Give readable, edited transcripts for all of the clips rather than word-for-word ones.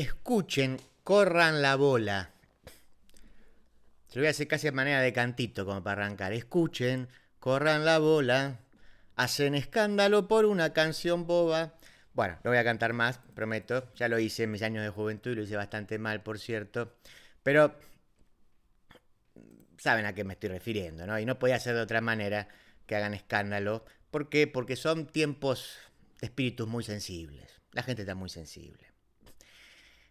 Escuchen, corran la bola. Se lo voy a hacer casi de manera de cantito como para arrancar. Escuchen, corran la bola. Hacen escándalo por una canción boba. Bueno, no voy a cantar más, prometo. Ya lo hice en mis años de juventud y lo hice bastante mal, por cierto. Pero saben a qué me estoy refiriendo, ¿no? Y no podía ser de otra manera que hagan escándalo. ¿Por qué? Porque son tiempos de espíritus muy sensibles. La gente está muy sensible.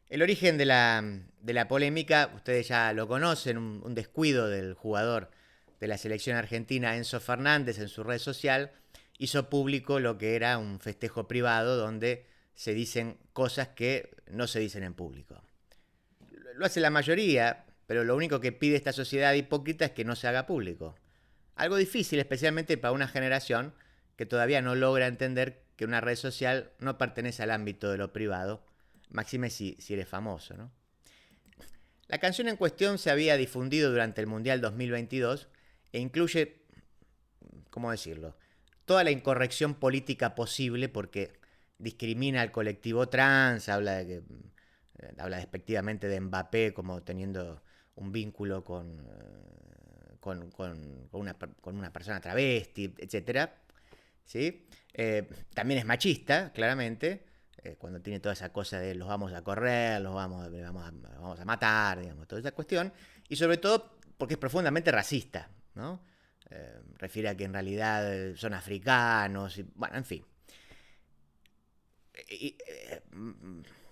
El origen de la polémica, ustedes ya lo conocen, un descuido del jugador de la selección argentina, Enzo Fernández, en su red social, hizo público lo que era un festejo privado donde se dicen cosas que no se dicen en público. Lo hace la mayoría, pero lo único que pide esta sociedad hipócrita es que no se haga público. Algo difícil, especialmente para una generación que todavía no logra entender que una red social no pertenece al ámbito de lo privado, máxime si eres famoso, ¿no? La canción en cuestión se había difundido durante el Mundial 2022 e incluye, ¿cómo decirlo?, toda la incorrección política posible porque discrimina al colectivo trans, habla despectivamente de Mbappé como teniendo un vínculo con una persona travesti, etcétera, ¿sí? También es machista, claramente, cuando tiene toda esa cosa de los vamos a correr, los vamos a matar, digamos, toda esa cuestión, y sobre todo porque es profundamente racista, ¿no? Refiere a que en realidad son africanos, y, bueno, en fin.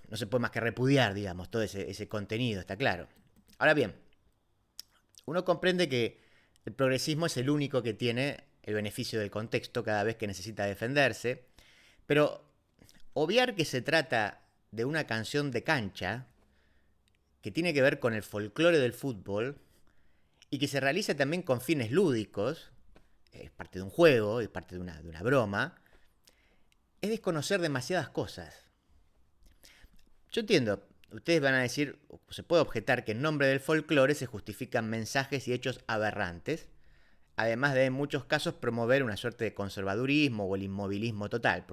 No se puede más que repudiar, digamos, todo ese contenido, está claro. Ahora bien, uno comprende que el progresismo es el único que tiene el beneficio del contexto cada vez que necesita defenderse, pero obviar que se trata de una canción de cancha que tiene que ver con el folclore del fútbol y que se realiza también con fines lúdicos, es parte de un juego, es parte de una broma, es desconocer demasiadas cosas. Yo entiendo, ustedes van a decir, se puede objetar que en nombre del folclore se justifican mensajes y hechos aberrantes, además de en muchos casos promover una suerte de conservadurismo o el inmovilismo total,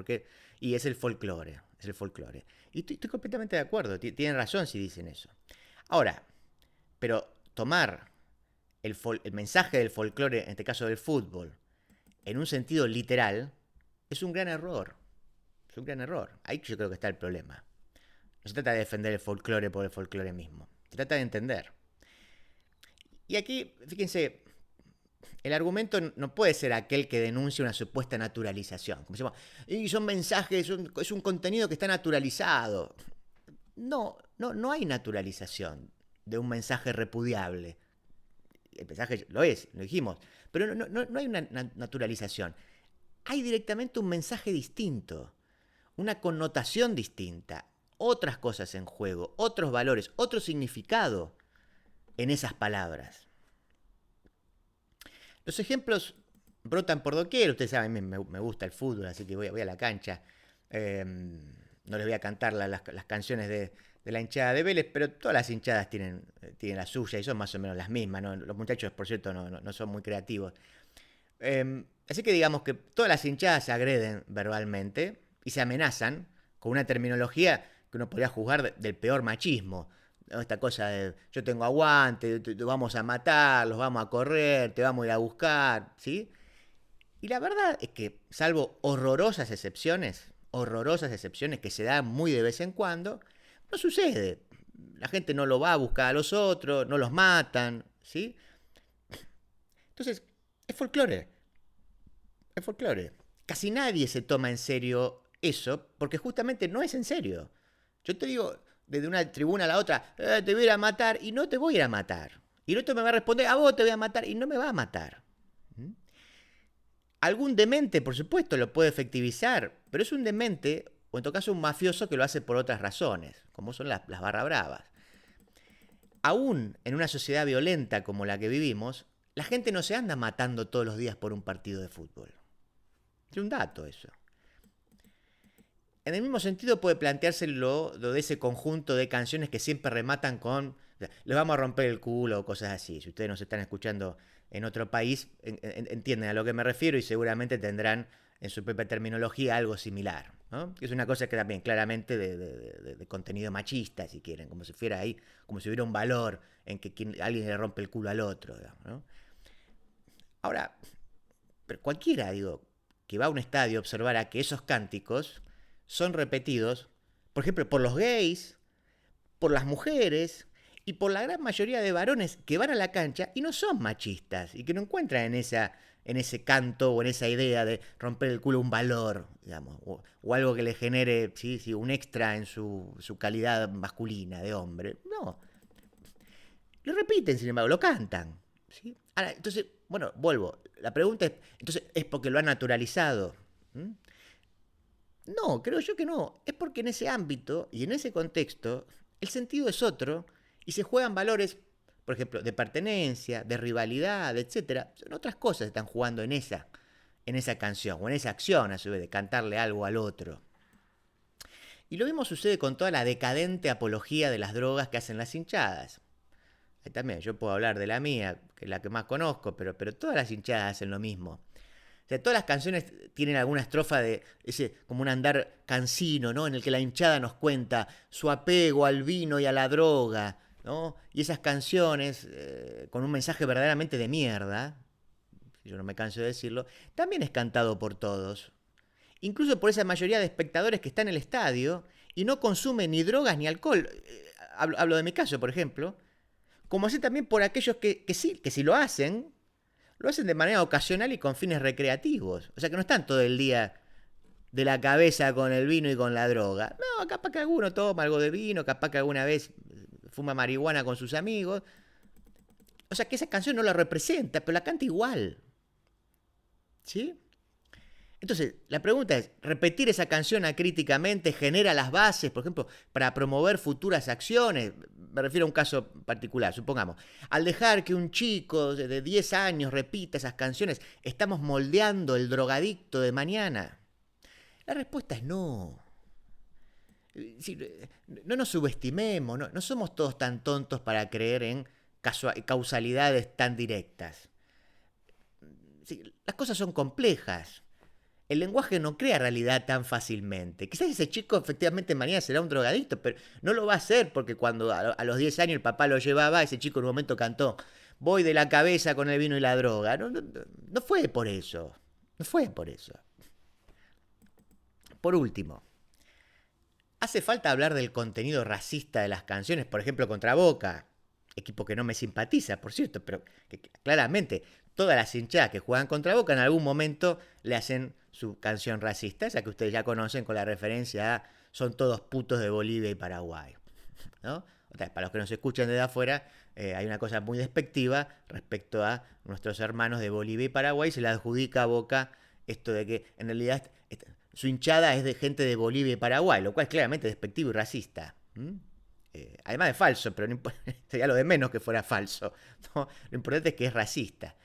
y es el folclore, es el folclore. Y estoy completamente de acuerdo, tienen razón si dicen eso. Ahora, pero tomar el mensaje del folclore, en este caso del fútbol, en un sentido literal, es un gran error. Es un gran error. Ahí yo creo que está el problema. No se trata de defender el folclore por el folclore mismo. Se trata de entender. Y aquí, fíjense, el argumento no puede ser aquel que denuncia una supuesta naturalización. Como decimos, y son mensajes, es un contenido que está naturalizado. No, no hay naturalización de un mensaje repudiable. El mensaje lo es, lo dijimos, pero no hay una naturalización. Hay directamente un mensaje distinto, una connotación distinta, otras cosas en juego, otros valores, otro significado en esas palabras. Los ejemplos brotan por doquier. Ustedes saben, me gusta el fútbol, así que voy a la cancha. No les voy a cantar las canciones de la hinchada de Vélez, pero todas las hinchadas tienen la suya y son más o menos las mismas, ¿no? Los muchachos, por cierto, no son muy creativos. Así que digamos que todas las hinchadas se agreden verbalmente y se amenazan con una terminología que uno podría juzgar del peor machismo, ¿no? Esta cosa de yo tengo aguante, te vamos a matar, los vamos a correr, te vamos a ir a buscar, ¿sí? Y la verdad es que, salvo horrorosas excepciones que se dan muy de vez en cuando, no sucede. La gente no lo va a buscar a los otros, no los matan, ¿sí? Entonces, es folclore, es folclore. Casi nadie se toma en serio eso, porque justamente no es en serio. Yo te digo desde una tribuna a la otra, te voy a ir a matar, y no te voy a ir a matar. Y el otro me va a responder, a vos te voy a matar, y no me va a matar. ¿Mm? Algún demente, por supuesto, lo puede efectivizar, pero es un demente, o en todo caso un mafioso que lo hace por otras razones, como son las barra bravas. Aún en una sociedad violenta como la que vivimos, la gente no se anda matando todos los días por un partido de fútbol. Es un dato eso. En el mismo sentido puede plantearse lo de ese conjunto de canciones que siempre rematan con les vamos a romper el culo o cosas así. Si ustedes nos están escuchando en otro país, entienden a lo que me refiero y seguramente tendrán en su propia terminología algo similar. ¿no? Que es una cosa que también claramente de contenido machista, si quieren, como si fuera ahí, como si hubiera un valor en que alguien le rompe el culo al otro, digamos, ¿no? Ahora, pero cualquiera, digo, que va a un estadio observará que esos cánticos son repetidos, por ejemplo, por los gays, por las mujeres y por la gran mayoría de varones que van a la cancha y no son machistas y que no encuentran en ese canto o en esa idea de romper el culo un valor, digamos, o algo que le genere, ¿sí? Sí, un extra en su calidad masculina de hombre. No, lo repiten, sin embargo, lo cantan. ¿Sí? Ahora, entonces, bueno, vuelvo. La pregunta es, entonces, ¿es porque lo han naturalizado? ¿Mm? No, creo yo que no. Es porque en ese ámbito y en ese contexto el sentido es otro y se juegan valores, por ejemplo, de pertenencia, de rivalidad, etcétera. Son otras cosas que están jugando en esa canción o en esa acción, a su vez, de cantarle algo al otro. Y lo mismo sucede con toda la decadente apología de las drogas que hacen las hinchadas. Ahí también, yo puedo hablar de la mía, que es la que más conozco, pero todas las hinchadas hacen lo mismo. O sea, todas las canciones tienen alguna estrofa de ese, como un andar cansino, ¿no? En el que la hinchada nos cuenta su apego al vino y a la droga, ¿no? Y esas canciones, con un mensaje verdaderamente de mierda, yo no me canso de decirlo, también es cantado por todos. Incluso por esa mayoría de espectadores que está en el estadio y no consumen ni drogas ni alcohol. Hablo de mi caso, por ejemplo. Como así también por aquellos que sí lo hacen de manera ocasional y con fines recreativos. O sea que no están todo el día de la cabeza con el vino y con la droga. No, capaz que alguno toma algo de vino, capaz que alguna vez fuma marihuana con sus amigos. O sea que esa canción no la representa, pero la canta igual. ¿Sí? Entonces, la pregunta es, ¿repetir esa canción acríticamente genera las bases, por ejemplo, para promover futuras acciones? Me refiero a un caso particular, supongamos. Al dejar que un chico de 10 años repita esas canciones, ¿estamos moldeando el drogadicto de mañana? La respuesta es no. No nos subestimemos, no somos todos tan tontos para creer en causalidades tan directas. Las cosas son complejas. El lenguaje no crea realidad tan fácilmente. Quizás ese chico efectivamente mañana será un drogadicto, pero no lo va a hacer porque cuando a los 10 años el papá lo llevaba, ese chico en un momento cantó, voy de la cabeza con el vino y la droga. No fue por eso. No fue por eso. Por último, hace falta hablar del contenido racista de las canciones, por ejemplo, contra Boca, equipo que no me simpatiza, por cierto, pero que claramente todas las hinchadas que juegan contra Boca en algún momento le hacen su canción racista, esa que ustedes ya conocen con la referencia a son todos putos de Bolivia y Paraguay. ¿No? O sea, para los que nos escuchan desde afuera, hay una cosa muy despectiva respecto a nuestros hermanos de Bolivia y Paraguay, se le adjudica a Boca esto de que en realidad su hinchada es de gente de Bolivia y Paraguay, lo cual es claramente despectivo y racista. Además de falso, pero no sería lo de menos que fuera falso. ¿No? Lo importante es que es racista.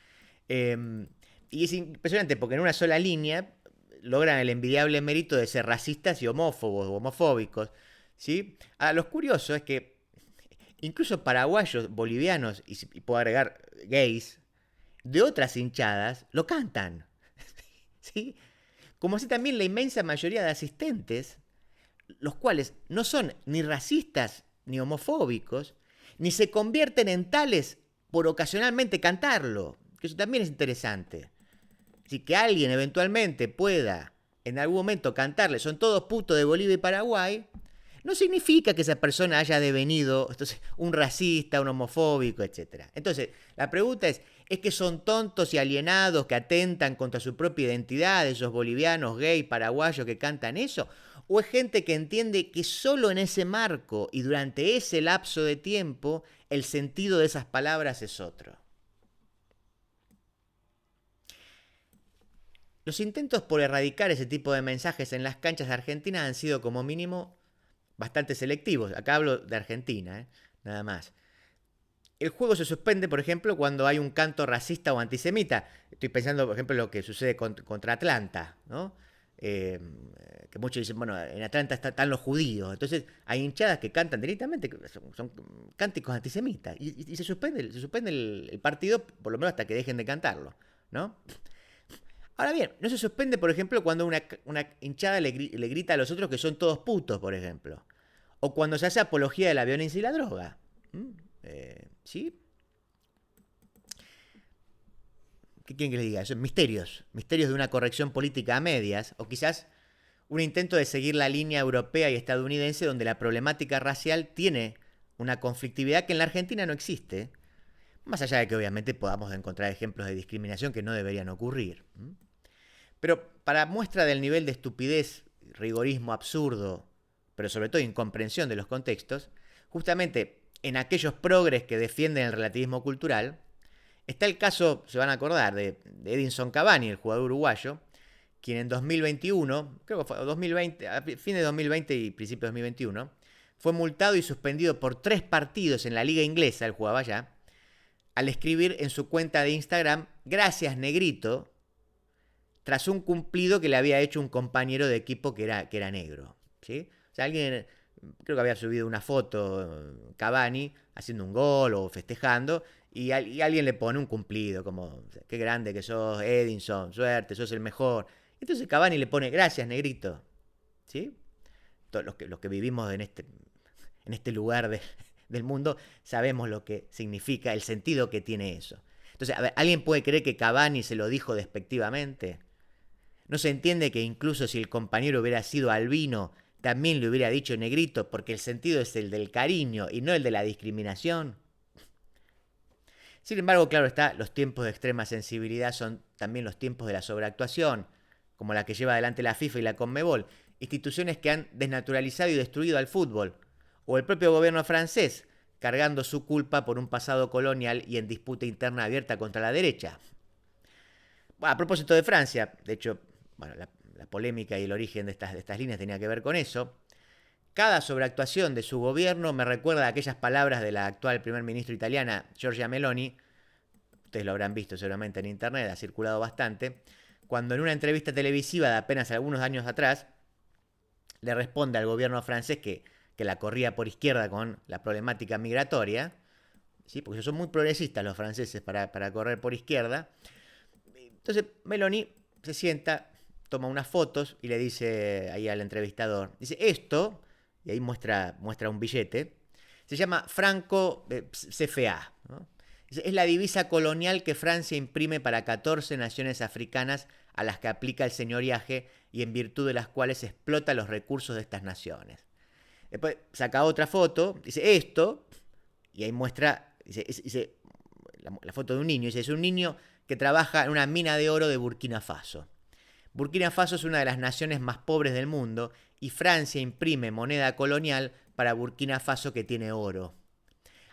Y es impresionante porque en una sola línea logran el envidiable mérito de ser racistas y homófobos o homofóbicos. ¿Sí? Ahora, lo curioso es que incluso paraguayos, bolivianos y puedo agregar gays de otras hinchadas lo cantan. ¿Sí? Como así también la inmensa mayoría de asistentes, los cuales no son ni racistas ni homofóbicos, ni se convierten en tales por ocasionalmente cantarlo, que eso también es interesante. Si que alguien eventualmente pueda en algún momento cantarle son todos putos de Bolivia y Paraguay, no significa que esa persona haya devenido entonces, un racista, un homofóbico, etc. Entonces, la pregunta ¿es que son tontos y alienados que atentan contra su propia identidad, esos bolivianos, gay, paraguayos que cantan eso? ¿O es gente que entiende que solo en ese marco y durante ese lapso de tiempo el sentido de esas palabras es otro? Los intentos por erradicar ese tipo de mensajes en las canchas argentinas han sido como mínimo bastante selectivos. Acá hablo de Argentina, nada más. El juego se suspende, por ejemplo, cuando hay un canto racista o antisemita. Estoy pensando, por ejemplo, en lo que sucede contra Atlanta, ¿no? Que muchos dicen, bueno, en Atlanta están los judíos. Entonces hay hinchadas que cantan directamente, son cánticos antisemitas. Y se suspende el partido, por lo menos hasta que dejen de cantarlo, ¿no? Ahora bien, no se suspende, por ejemplo, cuando una hinchada le grita a los otros que son todos putos, por ejemplo. O cuando se hace apología de la violencia y la droga. ¿Mm? ¿Sí? ¿Qué quieren que les diga? Eso es misterios. Misterios de una corrección política a medias. O quizás un intento de seguir la línea europea y estadounidense donde la problemática racial tiene una conflictividad que en la Argentina no existe. Más allá de que obviamente podamos encontrar ejemplos de discriminación que no deberían ocurrir. Pero para muestra del nivel de estupidez, rigorismo absurdo, pero sobre todo incomprensión de los contextos, justamente en aquellos progres que defienden el relativismo cultural, está el caso, se van a acordar, de Edinson Cavani, el jugador uruguayo, quien en 2021, creo que fue 2020, a fin de 2020 y principio de 2021, fue multado y suspendido por 3 partidos en la liga inglesa, él jugaba allá, al escribir en su cuenta de Instagram, gracias negrito, tras un cumplido que le había hecho un compañero de equipo que era negro. ¿Sí? O sea, alguien, creo que había subido una foto, Cavani, haciendo un gol o festejando, y alguien le pone un cumplido, como, qué grande que sos, Edinson, suerte, sos el mejor. Entonces Cavani le pone, gracias, negrito. ¿Sí? Todos los que vivimos en este lugar del mundo sabemos lo que significa, el sentido que tiene eso. Entonces, a ver, ¿alguien puede creer que Cavani se lo dijo despectivamente? ¿No se entiende que incluso si el compañero hubiera sido albino, también le hubiera dicho negrito, porque el sentido es el del cariño y no el de la discriminación? Sin embargo, claro está, los tiempos de extrema sensibilidad son también los tiempos de la sobreactuación, como la que lleva adelante la FIFA y la Conmebol, instituciones que han desnaturalizado y destruido al fútbol, o el propio gobierno francés, cargando su culpa por un pasado colonial y en disputa interna abierta contra la derecha. Bueno, a propósito de Francia, de hecho, bueno, la polémica y el origen de estas líneas tenía que ver con eso. Cada sobreactuación de su gobierno me recuerda a aquellas palabras de la actual primer ministro italiana, Giorgia Meloni, ustedes lo habrán visto seguramente en internet, ha circulado bastante, cuando en una entrevista televisiva de apenas algunos años atrás, le responde al gobierno francés que la corría por izquierda con la problemática migratoria, ¿sí? Porque son muy progresistas los franceses para correr por izquierda. Entonces Meloni se sienta, toma unas fotos y le dice ahí al entrevistador, dice, esto, y ahí muestra un billete, se llama Franco CFA, ¿no? Es la divisa colonial que Francia imprime para 14 naciones africanas a las que aplica el señoriaje y en virtud de las cuales explota los recursos de estas naciones. Después saca otra foto, dice esto, y ahí muestra, dice la foto de un niño, dice, es un niño que trabaja en una mina de oro de Burkina Faso. Burkina Faso es una de las naciones más pobres del mundo y Francia imprime moneda colonial para Burkina Faso que tiene oro.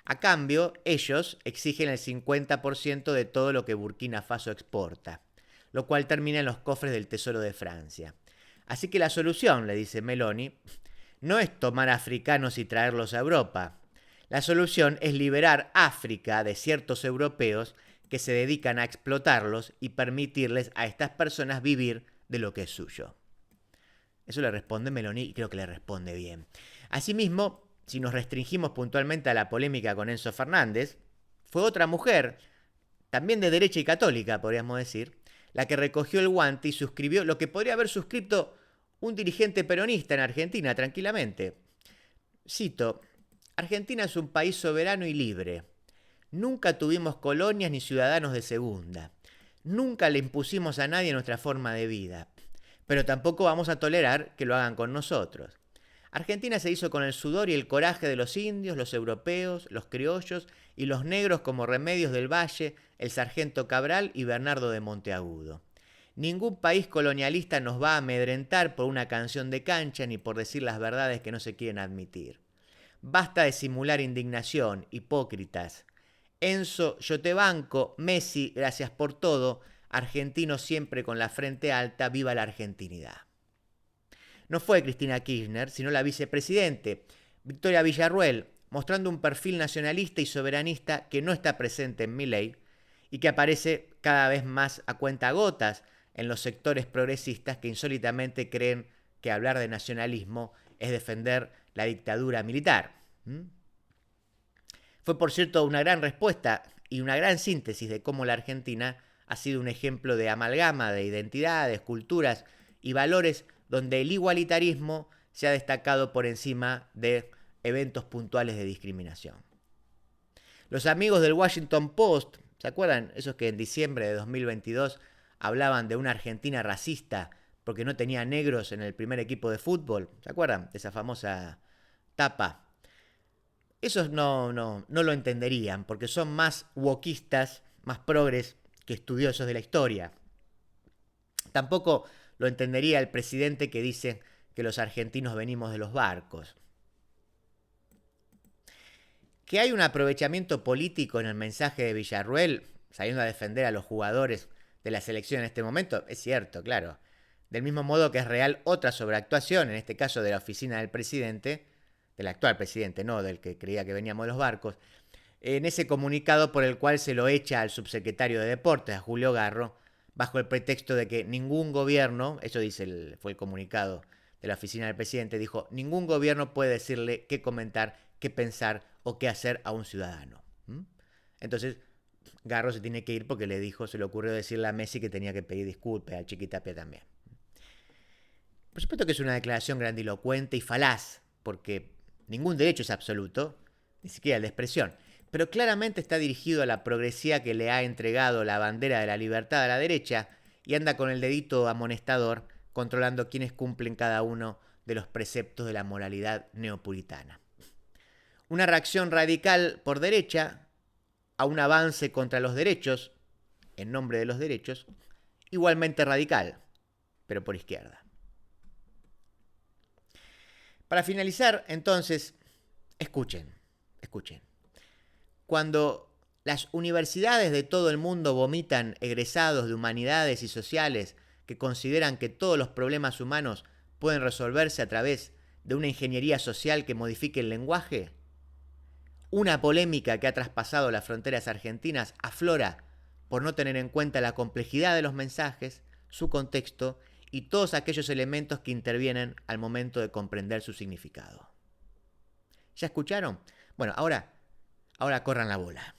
A cambio, ellos exigen el 50% de todo lo que Burkina Faso exporta, lo cual termina en los cofres del Tesoro de Francia. Así que la solución, le dice Meloni, no es tomar africanos y traerlos a Europa. La solución es liberar África de ciertos europeos que se dedican a explotarlos y permitirles a estas personas vivir de lo que es suyo. Eso le responde Meloni y creo que le responde bien. Asimismo, si nos restringimos puntualmente a la polémica con Enzo Fernández, fue otra mujer, también de derecha y católica, podríamos decir, la que recogió el guante y suscribió lo que podría haber suscrito un dirigente peronista en Argentina tranquilamente. Cito, Argentina es un país soberano y libre. Nunca tuvimos colonias ni ciudadanos de segunda. Nunca le impusimos a nadie nuestra forma de vida. Pero tampoco vamos a tolerar que lo hagan con nosotros. Argentina se hizo con el sudor y el coraje de los indios, los europeos, los criollos y los negros como Remedios del Valle, el sargento Cabral y Bernardo de Monteagudo. Ningún país colonialista nos va a amedrentar por una canción de cancha ni por decir las verdades que no se quieren admitir. Basta de simular indignación, hipócritas. Enzo, yo te banco. Messi, gracias por todo. Argentino siempre con la frente alta. Viva la argentinidad. No fue Cristina Kirchner, sino la vicepresidente, Victoria Villarruel, mostrando un perfil nacionalista y soberanista que no está presente en Milei y que aparece cada vez más a cuentagotas en los sectores progresistas que insólitamente creen que hablar de nacionalismo es defender la dictadura militar. Fue, por cierto, una gran respuesta y una gran síntesis de cómo la Argentina ha sido un ejemplo de amalgama de identidades, culturas y valores donde el igualitarismo se ha destacado por encima de eventos puntuales de discriminación. Los amigos del Washington Post, ¿se acuerdan? Esos que en diciembre de 2022 hablaban de una Argentina racista porque no tenía negros en el primer equipo de fútbol. ¿Se acuerdan de esa famosa tapa? Esos no lo entenderían porque son más wokistas, más progres que estudiosos de la historia. Tampoco lo entendería el presidente que dice que los argentinos venimos de los barcos. Que hay un aprovechamiento político en el mensaje de Villarruel, saliendo a defender a los jugadores de la selección en este momento, es cierto, claro. Del mismo modo que es real otra sobreactuación, en este caso de la oficina del presidente, del actual presidente, no del que creía que veníamos de los barcos, en ese comunicado por el cual se lo echa al subsecretario de Deportes, a Julio Garro, bajo el pretexto de que ningún gobierno, eso fue el comunicado de la oficina del presidente, dijo, ningún gobierno puede decirle qué comentar, qué pensar o qué hacer a un ciudadano. Entonces, Garro se tiene que ir porque se le ocurrió decirle a Messi que tenía que pedir disculpas, al Chiquitapia también. Por supuesto que es una declaración grandilocuente y falaz, porque ningún derecho es absoluto, ni siquiera el de expresión, pero claramente está dirigido a la progresía que le ha entregado la bandera de la libertad a la derecha y anda con el dedito amonestador controlando quiénes cumplen cada uno de los preceptos de la moralidad neopuritana. Una reacción radical por derecha a un avance contra los derechos, en nombre de los derechos, igualmente radical, pero por izquierda. Para finalizar, entonces, escuchen. Cuando las universidades de todo el mundo vomitan egresados de humanidades y sociales que consideran que todos los problemas humanos pueden resolverse a través de una ingeniería social que modifique el lenguaje, una polémica que ha traspasado las fronteras argentinas aflora por no tener en cuenta la complejidad de los mensajes, su contexto y todos aquellos elementos que intervienen al momento de comprender su significado. ¿Ya escucharon? Bueno, ahora corran la bola.